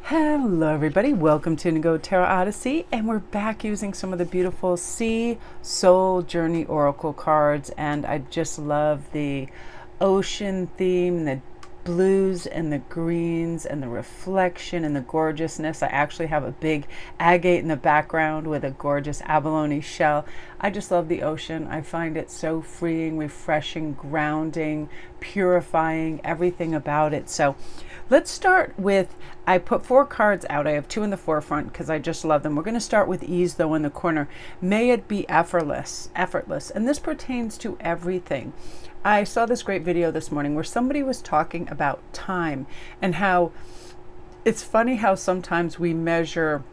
Hello everybody, welcome to Indigo Tarot Odyssey, and we're back using some of the beautiful Sea Soul Journey Oracle cards, and I just love the ocean theme, the blues and the greens and the reflection and the gorgeousness. I actually have a big agate in the background with a gorgeous abalone shell. I just love the ocean. I find it so freeing, refreshing, grounding, purifying, everything about it. So let's start with, I put 4 cards out. I have 2 in the forefront because I just love them. We're going to start with ease though in the corner. May it be effortless. And this pertains to everything. I saw this great video this morning where somebody was talking about time and how it's funny how sometimes we measure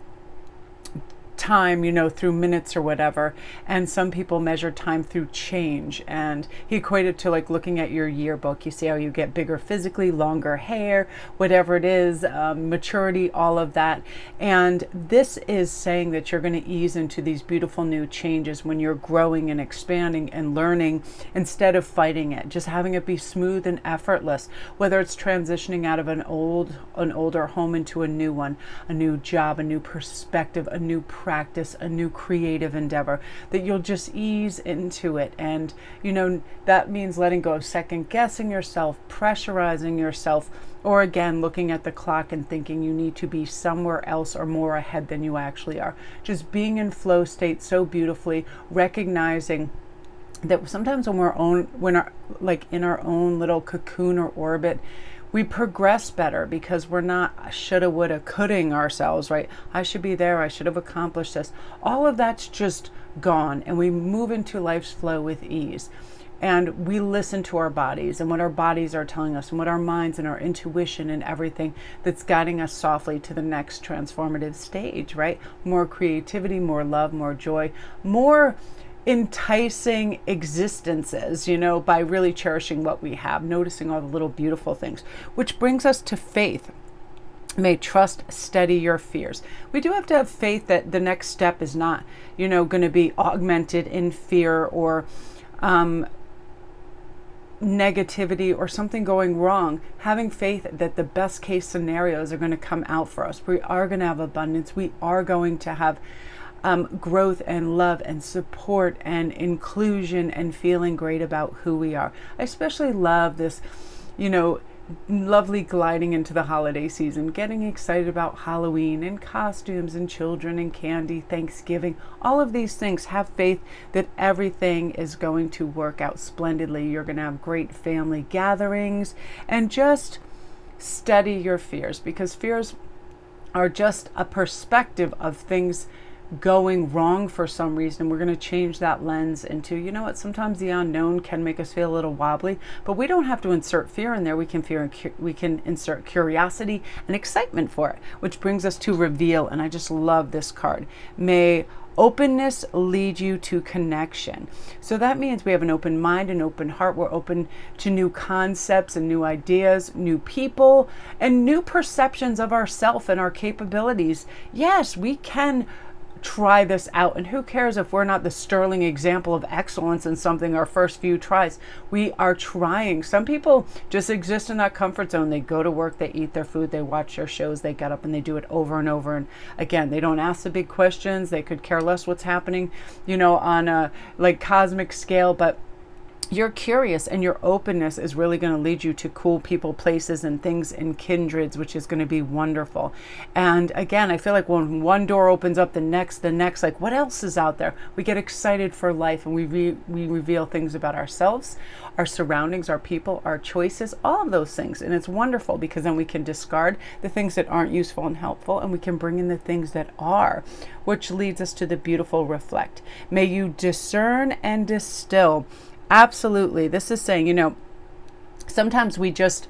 time, through minutes or whatever, and some people measure time through change. And he equated to like looking at your yearbook. You see how you get bigger physically, longer hair, whatever it is, maturity, all of that. And this is saying that you're going to ease into these beautiful new changes when you're growing and expanding and learning instead of fighting it, just having it be smooth and effortless, whether it's transitioning out of an older home into a new one, a new job, a new perspective, a new practice, a new creative endeavor, that you'll just ease into it. And that means letting go of second guessing yourself, pressurizing yourself, or again looking at the clock and thinking you need to be somewhere else or more ahead than you actually are. Just being in flow state so beautifully, recognizing that sometimes when in our own little cocoon or orbit, we progress better because we're not shoulda, woulda, coulding ourselves, right? I should be there. I should have accomplished this. All of that's just gone, and we move into life's flow with ease. And we listen to our bodies and what our bodies are telling us and what our minds and our intuition and everything that's guiding us softly to the next transformative stage, right? More creativity, more love, more joy, more enticing existences, by really cherishing what we have, noticing all the little beautiful things, which brings us to faith. May trust steady your fears. We do have to have faith that the next step is not, going to be augmented in fear or negativity or something going wrong. Having faith that the best case scenarios are going to come out for us. We are going to have abundance. We are going to have growth and love and support and inclusion and feeling great about who we are. I especially love this, lovely gliding into the holiday season, getting excited about Halloween and costumes and children and candy, Thanksgiving, all of these things. Have faith that everything is going to work out splendidly. You're going to have great family gatherings, and just steady your fears, because fears are just a perspective of things going wrong for some reason. We're going to change that lens into, sometimes the unknown can make us feel a little wobbly, but we don't have to insert fear in there. We can insert curiosity and excitement for it, which brings us to reveal. And I just love this card. May openness lead you to connection. So that means we have an open mind, an open heart. We're open to new concepts and new ideas, new people, and new perceptions of ourselves and our capabilities. Yes, we can try this out, and who cares if we're not the sterling example of excellence in something our first few tries. We are trying. Some people just exist in that comfort zone. They go to work, they eat their food, they watch their shows, they get up and they do it over and over. And again, they don't ask the big questions. They could care less what's happening, on a cosmic scale, but you're curious, and your openness is really going to lead you to cool people, places, and things and kindreds, which is going to be wonderful. And again, I feel like when one door opens up, the next, like what else is out there? We get excited for life, and we reveal things about ourselves, our surroundings, our people, our choices, all of those things. And it's wonderful because then we can discard the things that aren't useful and helpful, and we can bring in the things that are, which leads us to the beautiful reflect. May you discern and distill. Absolutely. This is saying, sometimes we just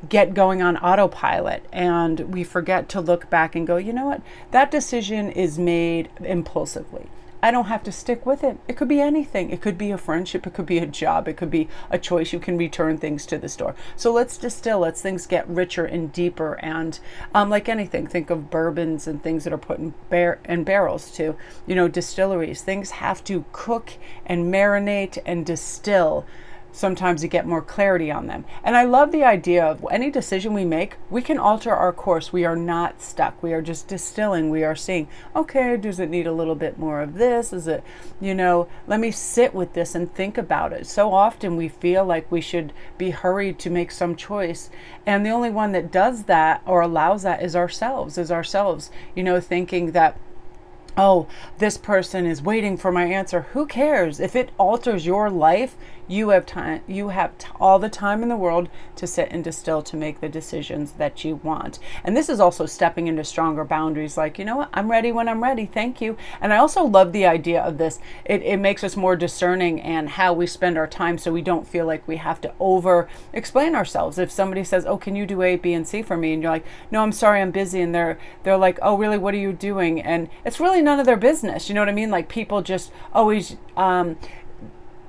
get going on autopilot and we forget to look back and go, what? That decision is made impulsively. I don't have to stick with it. It could be anything. It could be a friendship. It could be a job. It could be a choice. You can return things to the store. So let's distill. Let's things get richer and deeper. And like anything, think of bourbons and things that are put in barrels to, distilleries. Things have to cook and marinate and distill sometimes to get more clarity on them. And I love the idea of any decision we make, we can alter our course. We are not stuck. We are just distilling. We are seeing, okay, does it need a little bit more of this? Is it, let me sit with this and think about it. So often we feel like we should be hurried to make some choice. And the only one that does that or allows that is ourselves, thinking that, oh, this person is waiting for my answer. Who cares? If it alters your life, you have time. You have all the time in the world to sit and distill to make the decisions that you want. And this is also stepping into stronger boundaries. Like, you know what? I'm ready when I'm ready. Thank you. And I also love the idea of this. It makes us more discerning and how we spend our time, so we don't feel like we have to over explain ourselves. If somebody says, "Oh, can you do A, B, and C for me?" and you're like, "No, I'm sorry, I'm busy," and they're like, "Oh, really? What are you doing?" And it's really none of their business. You know what I mean? Like, people just always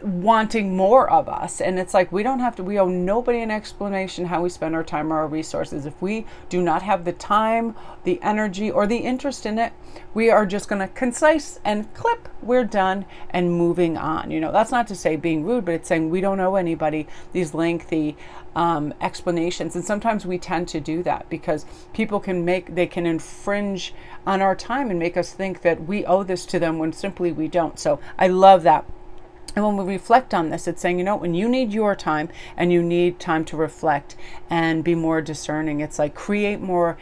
wanting more of us, and it's like, we owe nobody an explanation how we spend our time or our resources. If we do not have the time, the energy, or the interest in it, we are just going to concise and clip, we're done, and moving on. That's not to say being rude, but it's saying we don't owe anybody these lengthy explanations. And sometimes we tend to do that because people can infringe on our time and make us think that we owe this to them when simply we don't. So I love that. And when we reflect on this, it's saying, when you need your time and you need time to reflect and be more discerning, it's like, create more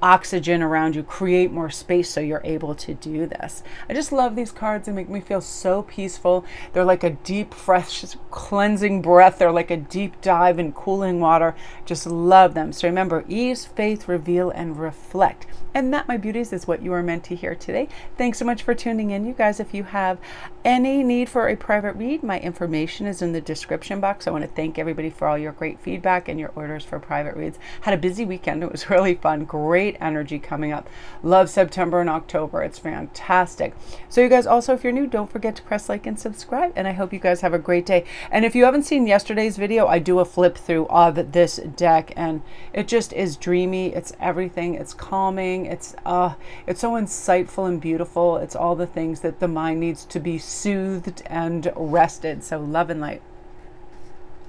oxygen around you, create more space so you're able to do this. I just love these cards. They make me feel so peaceful. They're like a deep, fresh, cleansing breath. They're like a deep dive in cooling water. Just love them. So remember, ease, faith, reveal, and reflect. And that, my beauties, is what you are meant to hear today. Thanks so much for tuning in, you guys. If you have any need for a private read, my information is in the description box. I want to thank everybody for all your great feedback and your orders for private reads. Had a busy weekend. It was really fun. Great energy coming up. Love September and October. It's fantastic. So you guys, also, if you're new, don't forget to press like and subscribe. And I hope you guys have a great day. And if you haven't seen yesterday's video, I do a flip through of this deck, and it just is dreamy. It's everything. It's calming. It's so insightful and beautiful. It's all the things that the mind needs to be soothed and rested. So love and light.